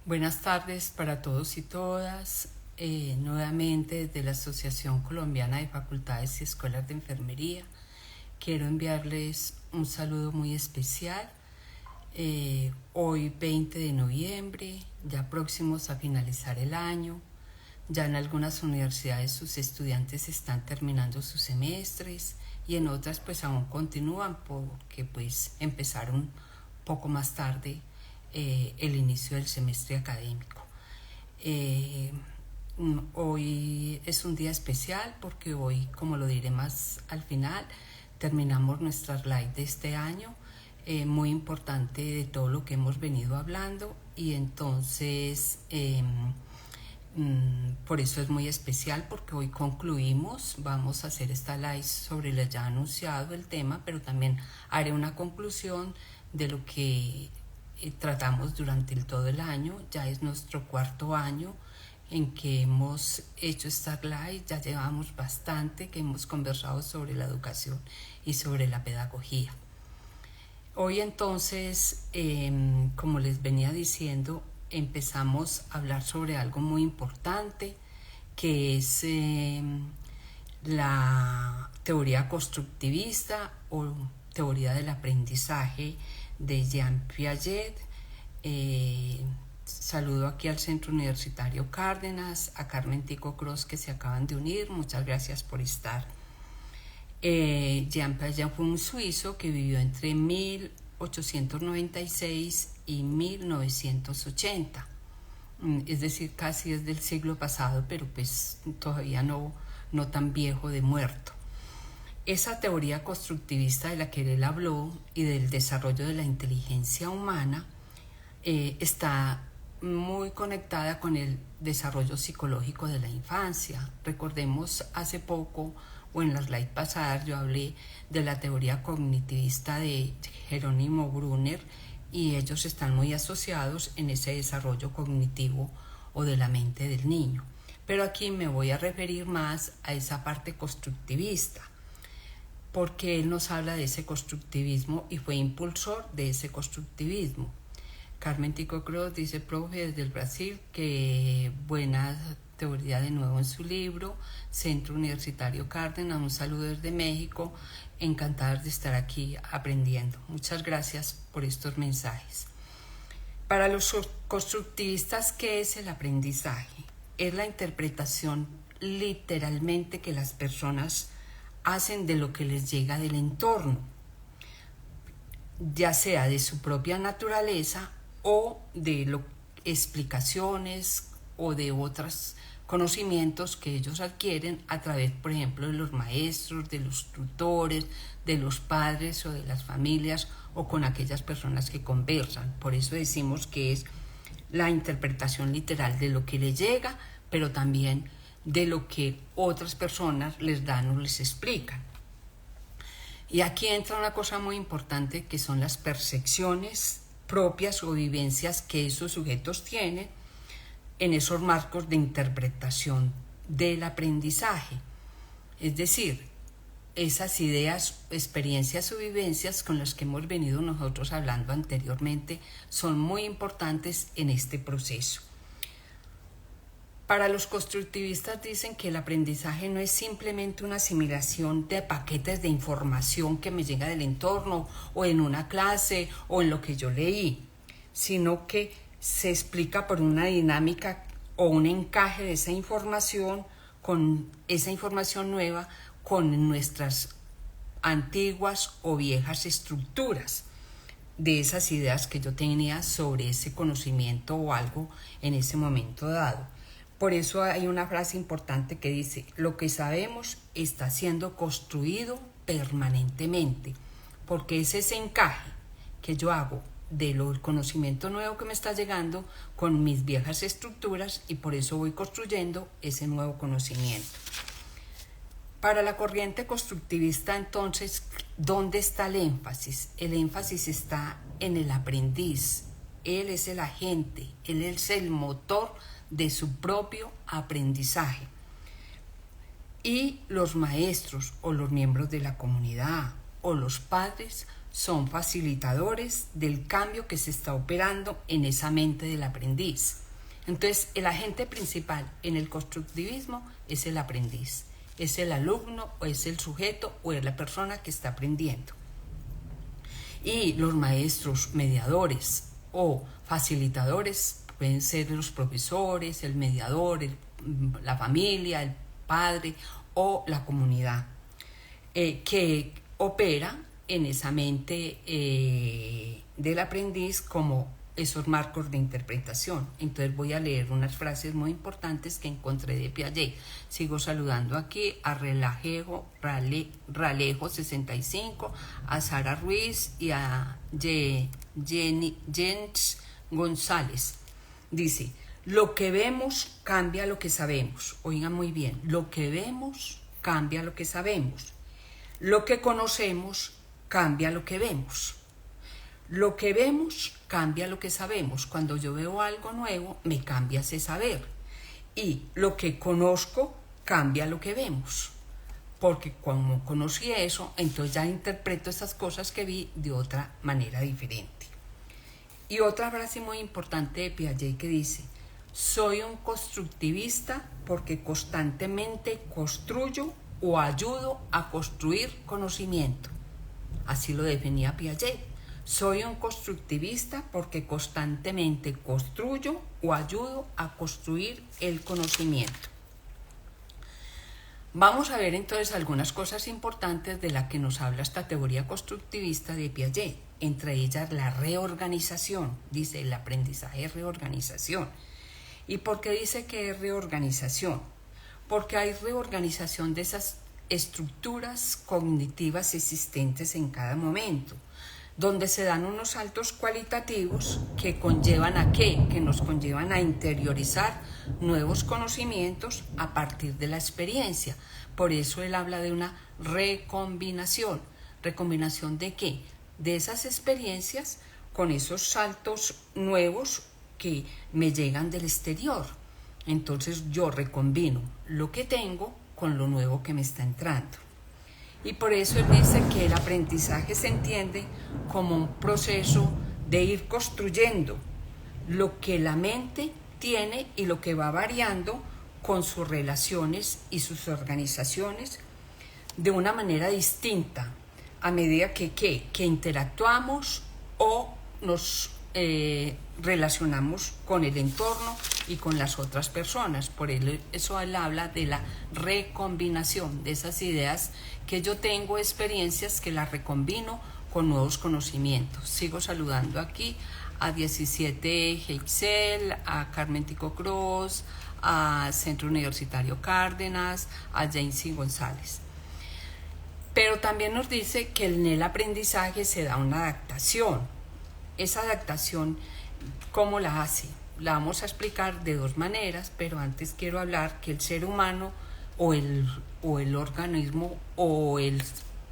Buenas tardes para todos y todas. Nuevamente desde la Asociación Colombiana de Facultades y Escuelas de Enfermería quiero enviarles un saludo muy especial. Hoy 20 de noviembre, ya próximos a finalizar el año. Ya en algunas universidades sus estudiantes están terminando sus semestres y en otras pues aún continúan porque pues empezaron poco más tarde el inicio del semestre académico. Hoy es un día especial porque hoy, como lo diré más al final, terminamos nuestra slide de este año, muy importante de todo lo que hemos venido hablando, y entonces por eso es muy especial, porque hoy concluimos. Vamos a hacer esta live sobre el ya anunciado el tema, pero también haré una conclusión de lo que tratamos durante todo el año. Ya es nuestro cuarto año en que hemos hecho esta live, ya llevamos bastante que hemos conversado sobre la educación y sobre la pedagogía. Hoy entonces, como les venía diciendo, empezamos a hablar sobre algo muy importante, que es la teoría constructivista o teoría del aprendizaje de Jean Piaget. Saludo aquí al Centro Universitario Cárdenas, a Carmen Tico Cross, que se acaban de unir. Muchas gracias por estar. Jean Piaget fue un suizo que vivió entre 1896 y 1980, es decir, casi es del siglo pasado, pero pues todavía no tan viejo de muerto. Esa teoría constructivista de la que él habló y del desarrollo de la inteligencia humana está muy conectada con el desarrollo psicológico de la infancia. Recordemos hace poco, o en las slides pasadas, yo hablé de la teoría cognitivista de Jerónimo Brunner, y ellos están muy asociados en ese desarrollo cognitivo o de la mente del niño. Pero aquí me voy a referir más a esa parte constructivista, porque él nos habla de ese constructivismo y fue impulsor de ese constructivismo. Carmen Tico Cross dice, profe, desde el Brasil, que buena teoría de nuevo en su libro. Centro Universitario Cárdenas, un saludo desde México, encantadas de estar aquí aprendiendo. Muchas gracias por estos mensajes. Para los constructivistas, ¿qué es el aprendizaje? Es la interpretación literalmente que las personas hacen de lo que les llega del entorno, ya sea de su propia naturaleza o de explicaciones o de otros conocimientos que ellos adquieren a través, por ejemplo, de los maestros, de los tutores, de los padres o de las familias o con aquellas personas que conversan. Por eso decimos que es la interpretación literal de lo que les llega, pero también de lo que otras personas les dan o les explican. Y aquí entra una cosa muy importante, que son las percepciones propias o vivencias que esos sujetos tienen en esos marcos de interpretación del aprendizaje. Es decir, esas ideas, experiencias o vivencias con las que hemos venido nosotros hablando anteriormente son muy importantes en este proceso. Para los constructivistas dicen que el aprendizaje no es simplemente una asimilación de paquetes de información que me llega del entorno o en una clase o en lo que yo leí, sino que se explica por una dinámica o un encaje de esa información con esa información nueva con nuestras antiguas o viejas estructuras de esas ideas que yo tenía sobre ese conocimiento o algo en ese momento dado. Por eso hay una frase importante que dice, lo que sabemos está siendo construido permanentemente, porque es ese encaje que yo hago del conocimiento nuevo que me está llegando con mis viejas estructuras, y por eso voy construyendo ese nuevo conocimiento. Para la corriente constructivista, entonces, ¿dónde está el énfasis? El énfasis está en el aprendiz. Él es el agente, él es el motor de su propio aprendizaje. Y los maestros o los miembros de la comunidad o los padres son facilitadores del cambio que se está operando en esa mente del aprendiz. Entonces, el agente principal en el constructivismo es el aprendiz, es el alumno o es el sujeto o es la persona que está aprendiendo. Y los maestros mediadores o facilitadores pueden ser los profesores, el mediador, la familia, el padre o la comunidad que opera en esa mente del aprendiz como esos marcos de interpretación. Entonces voy a leer unas frases muy importantes que encontré de Piaget. Sigo saludando aquí a Ralejo 65, a Sara Ruiz y a Jens González. Dice, lo que vemos cambia lo que sabemos. Oigan muy bien, lo que vemos cambia lo que sabemos. Lo que conocemos cambia lo que vemos. Lo que vemos cambia lo que sabemos. Cuando yo veo algo nuevo, me cambia ese saber. Y lo que conozco cambia lo que vemos. Porque como conocí eso, entonces ya interpreto esas cosas que vi de otra manera diferente. Y otra frase muy importante de Piaget que dice, soy un constructivista porque constantemente construyo o ayudo a construir conocimiento. Así lo definía Piaget. Soy un constructivista porque constantemente construyo o ayudo a construir el conocimiento. Vamos a ver entonces algunas cosas importantes de las que nos habla esta teoría constructivista de Piaget. Entre ellas la reorganización, dice el aprendizaje es reorganización. ¿Y por qué dice que es reorganización? Porque hay reorganización de esas estructuras cognitivas existentes en cada momento, donde se dan unos saltos cualitativos que conllevan a ¿qué? Que nos conllevan a interiorizar nuevos conocimientos a partir de la experiencia. Por eso él habla de una recombinación. ¿Recombinación de qué? De esas experiencias con esos saltos nuevos que me llegan del exterior. Entonces yo recombino lo que tengo con lo nuevo que me está entrando. Y por eso él dice que el aprendizaje se entiende como un proceso de ir construyendo lo que la mente tiene y lo que va variando con sus relaciones y sus organizaciones de una manera distinta a medida que interactuamos o nos relacionamos con el entorno y con las otras personas. Por eso él habla de la recombinación, de esas ideas que yo tengo, experiencias que las recombino con nuevos conocimientos. Sigo saludando aquí a 17 Hexel, a Carmen Tico Cruz, a Centro Universitario Cárdenas, a James González. Pero también nos dice que en el aprendizaje se da una adaptación. Esa adaptación, ¿cómo la hace? La vamos a explicar de dos maneras, pero antes quiero hablar que el ser humano o el organismo o el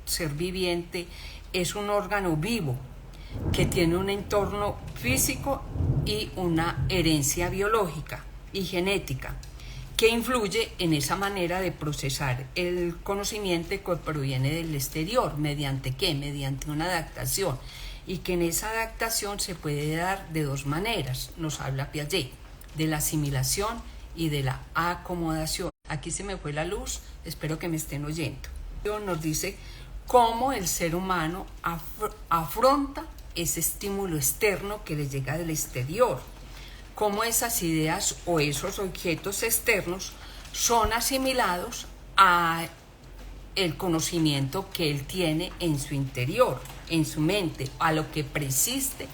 ser viviente es un órgano vivo que tiene un entorno físico y una herencia biológica y genética que influye en esa manera de procesar el conocimiento que proviene del exterior. ¿Mediante qué? Mediante una adaptación. Y que en esa adaptación se puede dar de dos maneras, nos habla Piaget, de la asimilación y de la acomodación. Aquí se me fue la luz, espero que me estén oyendo. Nos dice cómo el ser humano afronta ese estímulo externo que le llega del exterior, cómo esas ideas o esos objetos externos son asimilados a el conocimiento que él tiene en su interior, en su mente, a lo que preexistente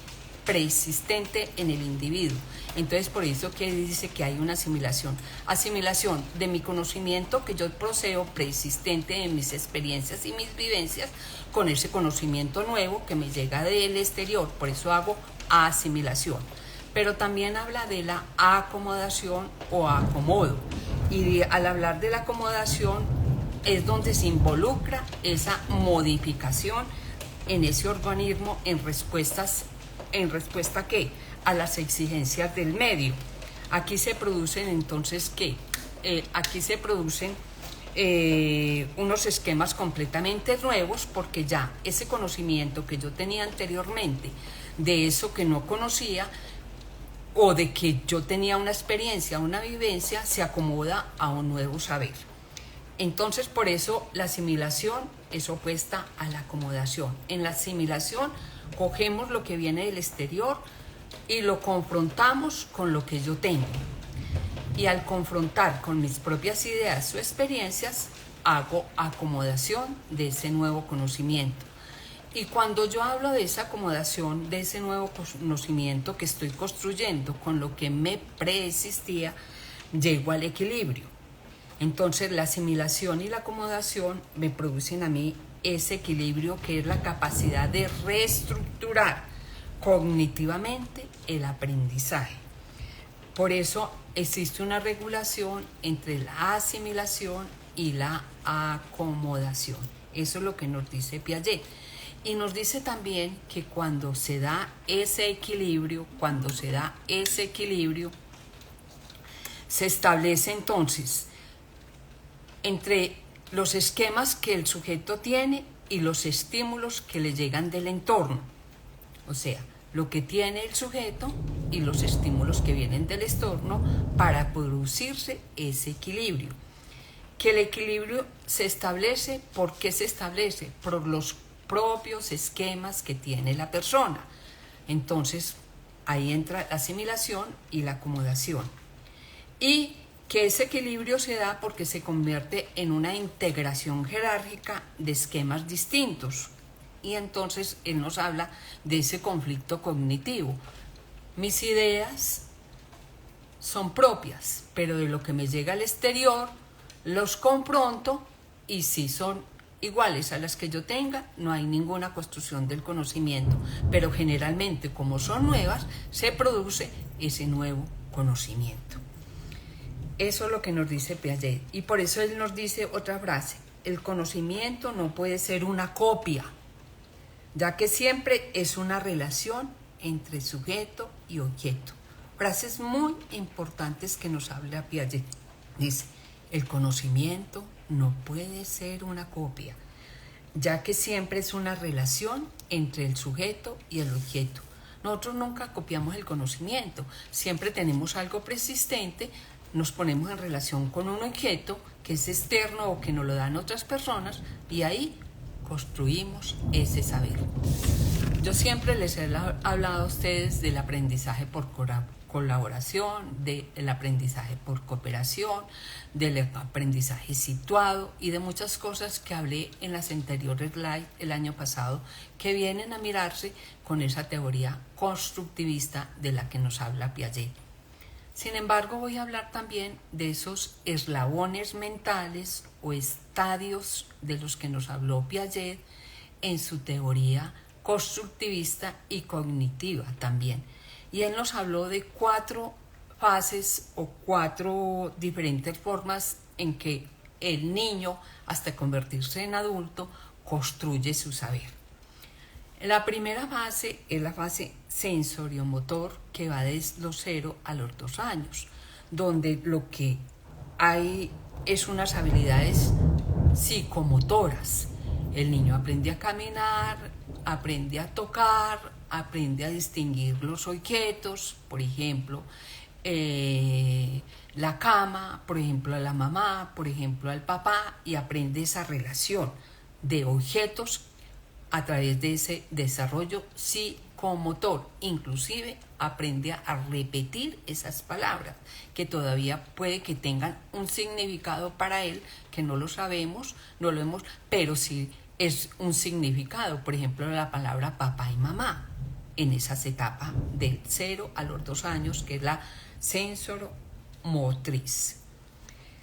en el individuo. Entonces por eso que dice que hay una asimilación de mi conocimiento que yo poseo preexistente en mis experiencias y mis vivencias con ese conocimiento nuevo que me llega del exterior. Por eso hago asimilación. Pero también habla de la acomodación o acomodo, y al hablar de la acomodación es donde se involucra esa modificación en ese organismo en respuesta ¿a qué? A las exigencias del medio. Aquí se producen entonces ¿qué? Aquí se producen unos esquemas completamente nuevos, porque ya ese conocimiento que yo tenía anteriormente de eso que no conocía, o de que yo tenía una experiencia, una vivencia, se acomoda a un nuevo saber. Entonces, por eso la asimilación es opuesta a la acomodación. En la asimilación cogemos lo que viene del exterior y lo confrontamos con lo que yo tengo. Y al confrontar con mis propias ideas o experiencias, hago acomodación de ese nuevo conocimiento. Y cuando yo hablo de esa acomodación, de ese nuevo conocimiento que estoy construyendo con lo que me preexistía, llego al equilibrio. Entonces la asimilación y la acomodación me producen a mí ese equilibrio, que es la capacidad de reestructurar cognitivamente el aprendizaje. Por eso existe una regulación entre la asimilación y la acomodación. Eso es lo que nos dice Piaget. Y nos dice también que cuando se da ese equilibrio, se establece entonces entre los esquemas que el sujeto tiene y los estímulos que le llegan del entorno. O sea, lo que tiene el sujeto y los estímulos que vienen del entorno para producirse ese equilibrio. Que el equilibrio se establece, ¿por qué se establece? Por los propios esquemas que tiene la persona. Entonces, ahí entra la asimilación y la acomodación. Y que ese equilibrio se da porque se convierte en una integración jerárquica de esquemas distintos. Y entonces él nos habla de ese conflicto cognitivo. Mis ideas son propias, pero de lo que me llega al exterior, los confronto y si son iguales a las que yo tenga, no hay ninguna construcción del conocimiento. Pero generalmente, como son nuevas, se produce ese nuevo conocimiento. Eso es lo que nos dice Piaget. Y por eso él nos dice otra frase: el conocimiento no puede ser una copia, ya que siempre es una relación entre sujeto y objeto. Frases muy importantes que nos habla Piaget. Dice, el conocimiento no puede ser una copia, ya que siempre es una relación entre el sujeto y el objeto. Nosotros nunca copiamos el conocimiento, siempre tenemos algo preexistente, nos ponemos en relación con un objeto que es externo o que nos lo dan otras personas y ahí construimos ese saber. Yo siempre les he hablado a ustedes del aprendizaje por colaboración, del aprendizaje por cooperación, del aprendizaje situado y de muchas cosas que hablé en las anteriores live el año pasado, que vienen a mirarse con esa teoría constructivista de la que nos habla Piaget. Sin embargo, voy a hablar también de esos eslabones mentales o estadios de los que nos habló Piaget en su teoría constructivista y cognitiva también. Y él nos habló de 4 fases o 4 diferentes formas en que el niño, hasta convertirse en adulto, construye su saber. La primera fase es la fase sensoriomotor, que va desde los 0 a los 2 años, donde lo que hay es unas habilidades psicomotoras. El niño aprende a caminar, aprende a tocar, aprende a distinguir los objetos, por ejemplo, la cama, por ejemplo, a la mamá, por ejemplo, al papá, y aprende esa relación de objetos a través de ese desarrollo psicomotor. Inclusive aprende a repetir esas palabras que todavía puede que tengan un significado para él, que no lo sabemos, no lo hemos, pero sí es un significado. Por ejemplo, la palabra papá y mamá en esas etapas del 0 a los 2 años, que es la sensoromotriz.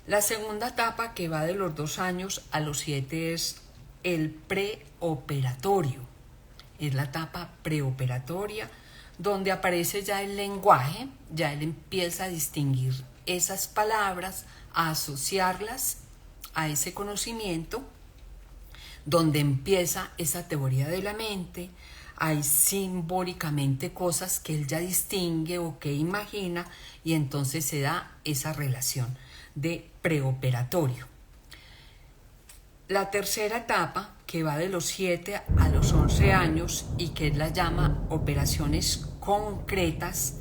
La segunda etapa, que va de los 2 años a los 7, es el preoperatorio. Es la etapa preoperatoria, donde aparece ya el lenguaje, ya él empieza a distinguir esas palabras, a asociarlas a ese conocimiento, donde empieza esa teoría de la mente. Hay simbólicamente cosas que él ya distingue o que imagina, y entonces se da esa relación de preoperatorio. La tercera etapa, que va de los 7 a los 11 años y que él la llama operaciones concretas,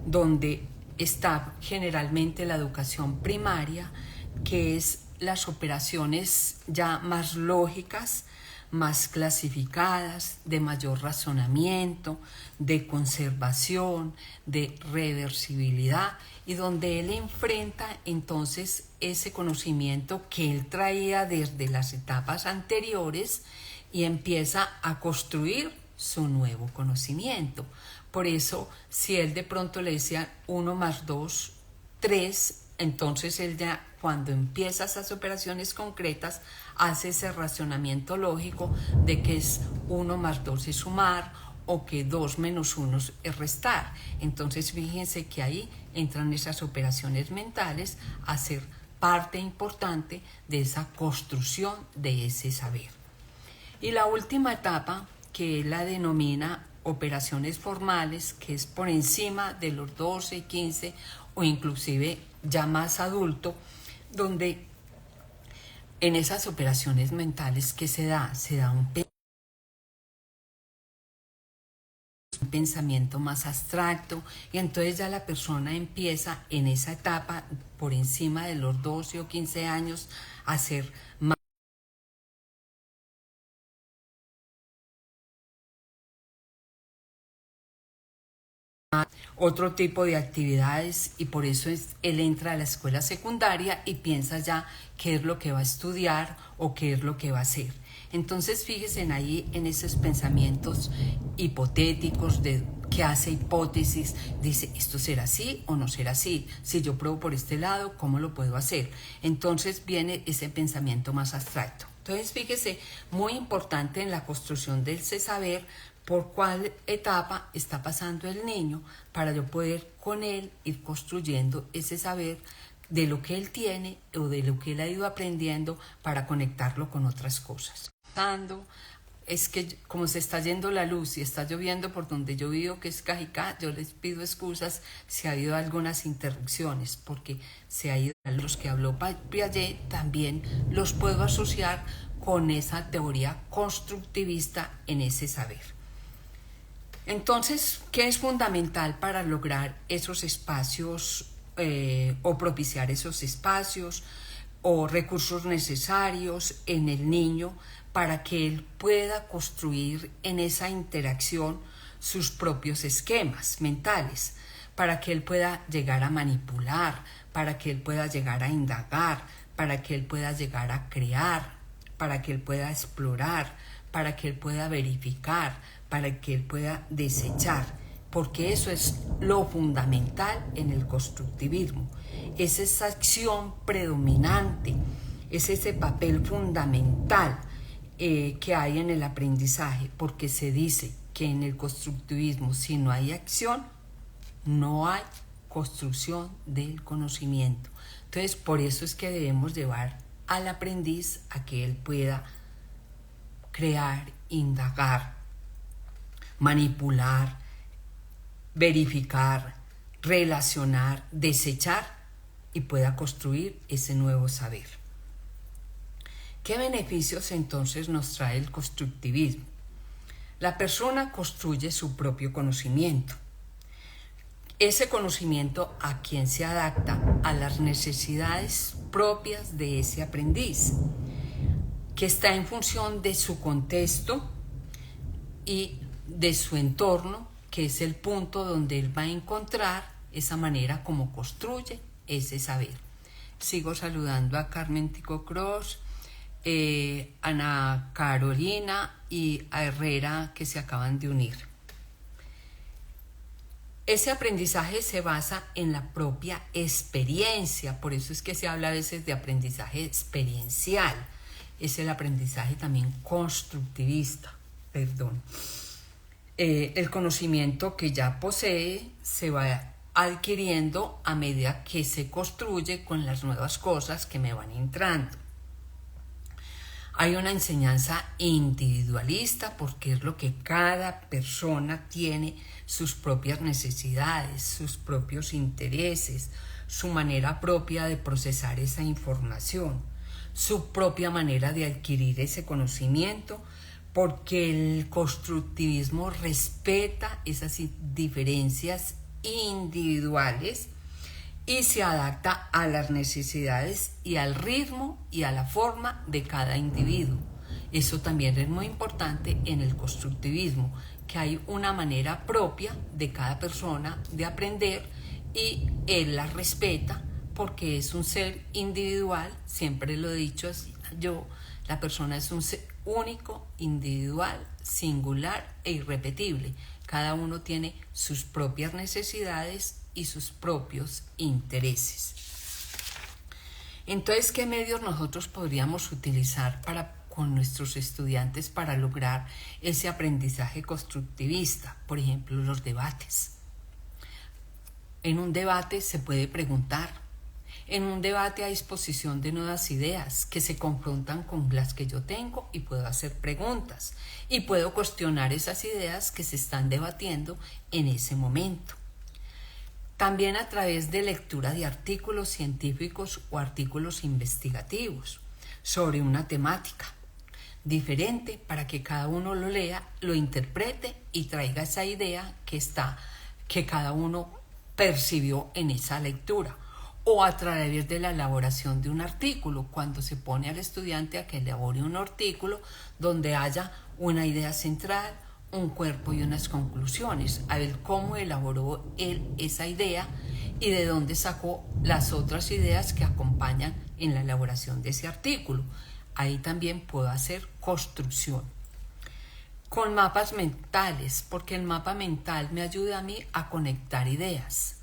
donde está generalmente la educación primaria, que es las operaciones ya más lógicas, más clasificadas, de mayor razonamiento, de conservación, de reversibilidad, y donde él enfrenta entonces ese conocimiento que él traía desde las etapas anteriores y empieza a construir su nuevo conocimiento. Por eso, si él de pronto le decía 1 más 2, 3, entonces él ya cuando empieza esas operaciones concretas hace ese razonamiento lógico de que es 1 más 2 es sumar o que 2 menos 1 es restar. Entonces fíjense que ahí entran esas operaciones mentales a ser parte importante de esa construcción de ese saber. Y la última etapa, que él la denomina operaciones formales, que es por encima de los 12, 15 o inclusive ya más adulto, donde en esas operaciones mentales que se da un pensamiento más abstracto, y entonces ya la persona empieza en esa etapa por encima de los 12 o 15 años a ser más otro tipo de actividades, y por eso él entra a la escuela secundaria y piensa ya qué es lo que va a estudiar o qué es lo que va a hacer. Entonces fíjense ahí en esos pensamientos hipotéticos de que hace hipótesis, dice esto será así o no será así, si yo pruebo por este lado, ¿cómo lo puedo hacer? Entonces viene ese pensamiento más abstracto. Entonces fíjese, muy importante en la construcción de ese saber, por cuál etapa está pasando el niño para yo poder con él ir construyendo ese saber de lo que él tiene o de lo que él ha ido aprendiendo para conectarlo con otras cosas. Es que como se está yendo la luz y está lloviendo por donde yo vivo, que es Cajicá, yo les pido excusas si ha habido algunas interrupciones, porque se ha ido los que habló Piaget, también los puedo asociar con esa teoría constructivista en ese saber. Entonces, ¿qué es fundamental para lograr esos espacios o propiciar esos espacios o recursos necesarios en el niño para que él pueda construir en esa interacción sus propios esquemas mentales, para que él pueda llegar a manipular, para que él pueda llegar a indagar, para que él pueda llegar a crear, para que él pueda explorar, para que él pueda verificar, para que él pueda desechar, porque eso es lo fundamental en el constructivismo, es esa acción predominante, es ese papel fundamental que hay en el aprendizaje, porque se dice que en el constructivismo si no hay acción, no hay construcción del conocimiento. Entonces, por eso es que debemos llevar al aprendiz a que él pueda crear, indagar, manipular, verificar, relacionar, desechar y pueda construir ese nuevo saber. ¿Qué beneficios entonces nos trae el constructivismo? La persona construye su propio conocimiento. Ese conocimiento a quien se adapta a las necesidades propias de ese aprendiz, que está en función de su contexto y de su entorno, que es el punto donde él va a encontrar esa manera como construye ese saber. Sigo saludando a Carmen Tico Cross, Ana Carolina y a Herrera, que se acaban de unir. Ese aprendizaje se basa en la propia experiencia, por eso es que se habla a veces de aprendizaje experiencial. Es el aprendizaje también constructivista, el conocimiento que ya posee se va adquiriendo a medida que se construye con las nuevas cosas que me van entrando. Hay una enseñanza individualista porque es lo que cada persona tiene, sus propias necesidades, sus propios intereses, su manera propia de procesar esa información, su propia manera de adquirir ese conocimiento, porque el constructivismo respeta esas diferencias individuales y se adapta a las necesidades y al ritmo y a la forma de cada individuo. Eso también es muy importante en el constructivismo, que hay una manera propia de cada persona de aprender y él la respeta porque es un ser individual. Siempre lo he dicho así, la persona es un ser único, individual, singular e irrepetible. Cada uno tiene sus propias necesidades y sus propios intereses. Entonces, ¿qué medios nosotros podríamos utilizar con nuestros estudiantes para lograr ese aprendizaje constructivista? Por ejemplo, los debates. En un debate se puede preguntar. En un debate hay exposición de nuevas ideas que se confrontan con las que yo tengo y puedo hacer preguntas y puedo cuestionar esas ideas que se están debatiendo en ese momento. También a través de lectura de artículos científicos o artículos investigativos sobre una temática diferente para que cada uno lo lea, lo interprete y traiga esa idea que cada uno percibió en esa lectura. O a través de la elaboración de un artículo, cuando se pone al estudiante a que elabore un artículo donde haya una idea central, un cuerpo y unas conclusiones, a ver cómo elaboró él esa idea y de dónde sacó las otras ideas que acompañan en la elaboración de ese artículo. Ahí también puedo hacer construcción. Con mapas mentales, porque el mapa mental me ayuda a mí a conectar ideas.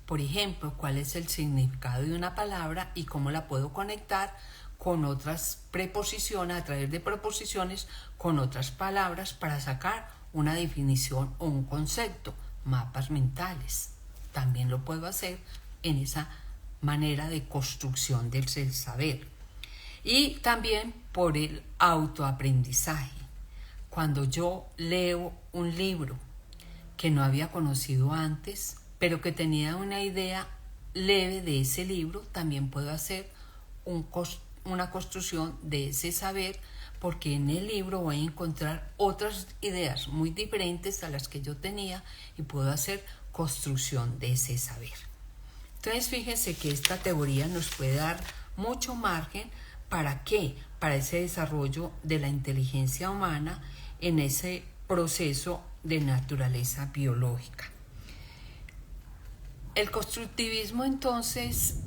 Por ejemplo, cuál es el significado de una palabra y cómo la puedo conectar con otras preposiciones, a través de preposiciones, con otras palabras para sacar una definición o un concepto. Mapas mentales. También lo puedo hacer en esa manera de construcción del saber. Y también por el autoaprendizaje. Cuando yo leo un libro que no había conocido antes, pero que tenía una idea leve de ese libro, también puedo hacer una construcción de ese saber, porque en el libro voy a encontrar otras ideas muy diferentes a las que yo tenía y puedo hacer construcción de ese saber. Entonces, fíjense que esta teoría nos puede dar mucho margen. ¿Para qué? Para ese desarrollo de la inteligencia humana en ese proceso de naturaleza biológica. El constructivismo, entonces,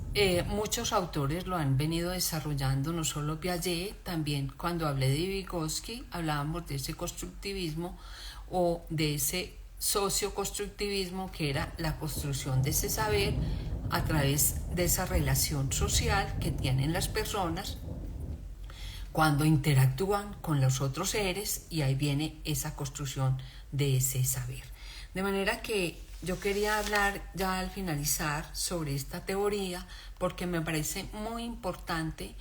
muchos autores lo han venido desarrollando, no solo Piaget, también cuando hablé de Vygotsky hablábamos de ese constructivismo o de ese socioconstructivismo, que era la construcción de ese saber a través de esa relación social que tienen las personas cuando interactúan con los otros seres, y ahí viene esa construcción de ese saber. De manera que yo quería hablar ya al finalizar sobre esta teoría porque me parece muy importante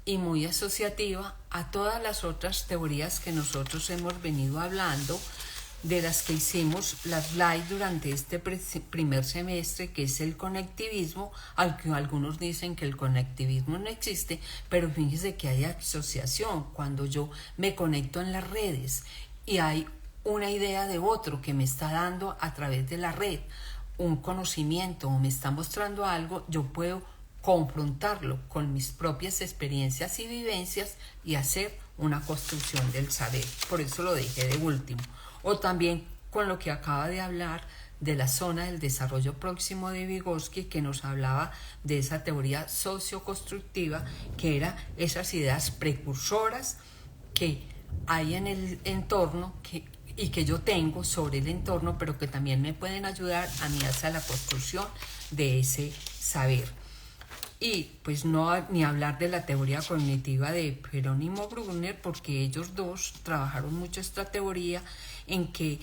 y muy asociativa a todas las otras teorías que nosotros hemos venido hablando, de las que hicimos las slides durante este primer semestre, que es el conectivismo, al que algunos dicen que el conectivismo no existe, pero fíjense que hay asociación. Cuando yo me conecto en las redes y hay una idea de otro que me está dando a través de la red un conocimiento o me está mostrando algo, yo puedo confrontarlo con mis propias experiencias y vivencias y hacer una construcción del saber. Por eso lo dejé de último. O también con lo que acaba de hablar de la zona del desarrollo próximo de Vygotsky, que nos hablaba de esa teoría socioconstructiva, que era esas ideas precursoras que hay en el entorno y que yo tengo sobre el entorno, pero que también me pueden ayudar a mí hacia la construcción de ese saber. Y pues ni hablar de la teoría cognitiva de Jerónimo Brunner, porque ellos dos trabajaron mucho esta teoría en que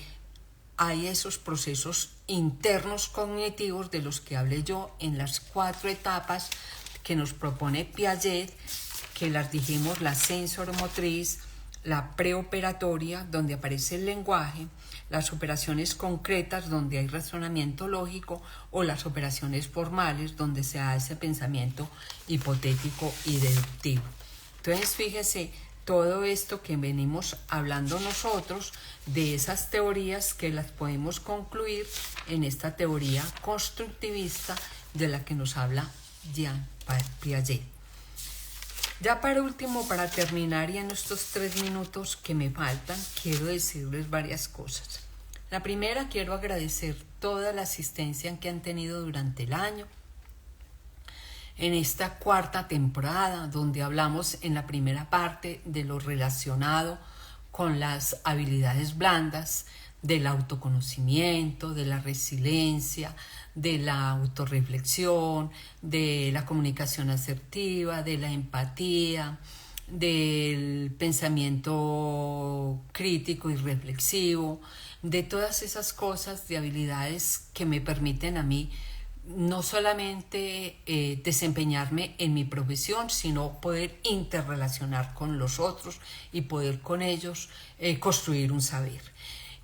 hay esos procesos internos cognitivos de los que hablé yo en las 4 etapas que nos propone Piaget, que las dijimos: la sensoromotriz, la preoperatoria, donde aparece el lenguaje, las operaciones concretas, donde hay razonamiento lógico, o las operaciones formales, donde se hace pensamiento hipotético y deductivo. Entonces, fíjese, todo esto que venimos hablando nosotros, de esas teorías que las podemos concluir en esta teoría constructivista de la que nos habla Jean Piaget. Ya para último, para terminar, y en estos 3 minutos que me faltan, quiero decirles varias cosas. La primera, quiero agradecer toda la asistencia que han tenido durante el año. En esta 4ª temporada, donde hablamos en la primera parte de lo relacionado con las habilidades blandas, del autoconocimiento, de la resiliencia, de la autorreflexión, de la comunicación asertiva, de la empatía, del pensamiento crítico y reflexivo, de todas esas cosas, de habilidades que me permiten a mí no solamente desempeñarme en mi profesión, sino poder interrelacionar con los otros y poder con ellos construir un saber.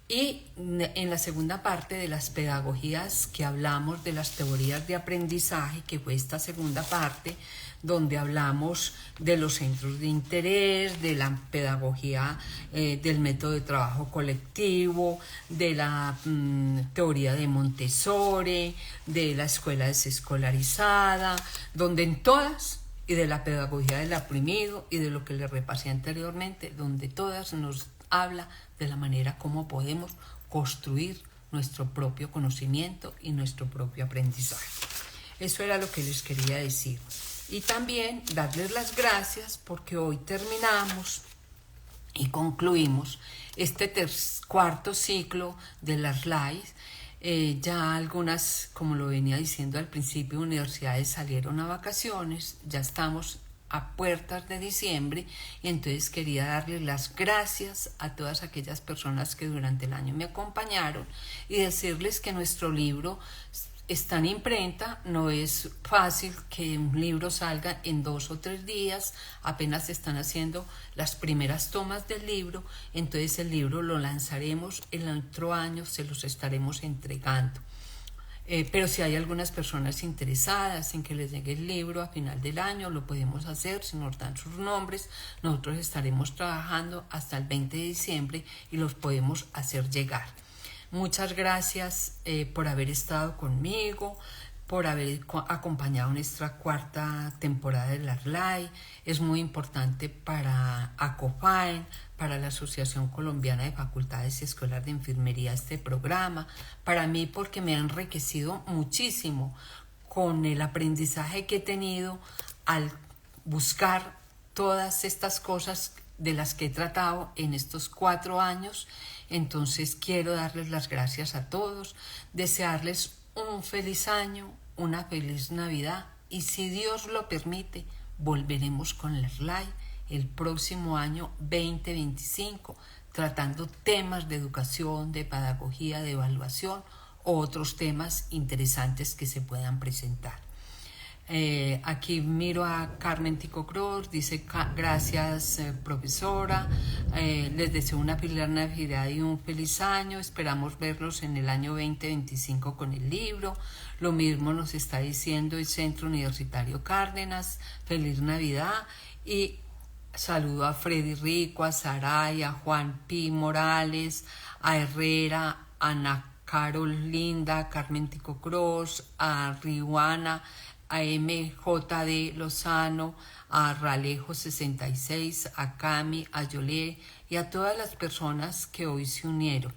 Y en la segunda parte de las pedagogías que hablamos de las teorías de aprendizaje, que fue esta segunda parte, donde hablamos de los centros de interés, de la pedagogía del método de trabajo colectivo, de la teoría de Montessori, de la escuela desescolarizada, donde en todas, y de la pedagogía del oprimido y de lo que le repasé anteriormente, donde todas nos habla de la manera como podemos construir nuestro propio conocimiento y nuestro propio aprendizaje. Eso era lo que les quería decir. Y también darles las gracias porque hoy terminamos y concluimos este 4º ciclo de las LAIs. Ya algunas, como lo venía diciendo al principio, universidades salieron a vacaciones, ya estamos a puertas de diciembre, y entonces quería darles las gracias a todas aquellas personas que durante el año me acompañaron y decirles que nuestro libro está en imprenta. No es fácil que un libro salga en 2 o 3 días, apenas se están haciendo las primeras tomas del libro, entonces el libro lo lanzaremos el otro año, se los estaremos entregando. Pero si hay algunas personas interesadas en que les llegue el libro a final del año, lo podemos hacer, si nos dan sus nombres, nosotros estaremos trabajando hasta el 20 de diciembre y los podemos hacer llegar. Muchas gracias por haber estado conmigo, por haber acompañado nuestra 4ª temporada de la RLAI. Es muy importante para ACOFAEN, para la Asociación Colombiana de Facultades y Escuelas de Enfermería, este programa. Para mí, porque me ha enriquecido muchísimo con el aprendizaje que he tenido al buscar todas estas cosas de las que he tratado en estos 4 años. Entonces quiero darles las gracias a todos, desearles un feliz año, una feliz Navidad, y si Dios lo permite, volveremos con la RLAI el próximo año 2025, tratando temas de educación, de pedagogía, de evaluación o otros temas interesantes que se puedan presentar. Aquí miro a Carmen Tico Cruz, dice gracias profesora, les deseo una feliz Navidad y un feliz año, esperamos verlos en el año 2025 con el libro. Lo mismo nos está diciendo el Centro Universitario Cárdenas, feliz Navidad. Y saludo a Freddy Rico, a Saray, a Juan P. Morales, a Herrera, a Ana Carol Linda, a Carmen Tico Cruz, a Rihuana, a MJD Lozano, a Ralejo 66, a Cami, a Yolé y a todas las personas que hoy se unieron.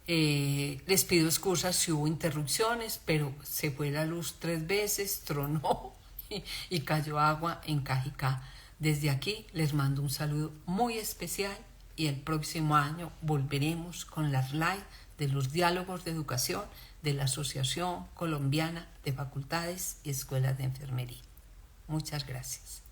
Les pido excusas si hubo interrupciones, pero se fue la luz 3 veces, tronó y cayó agua en Cajicá. Desde aquí les mando un saludo muy especial y el próximo año volveremos con las RLAI de los diálogos de educación de la Asociación Colombiana de Facultades y Escuelas de Enfermería. Muchas gracias.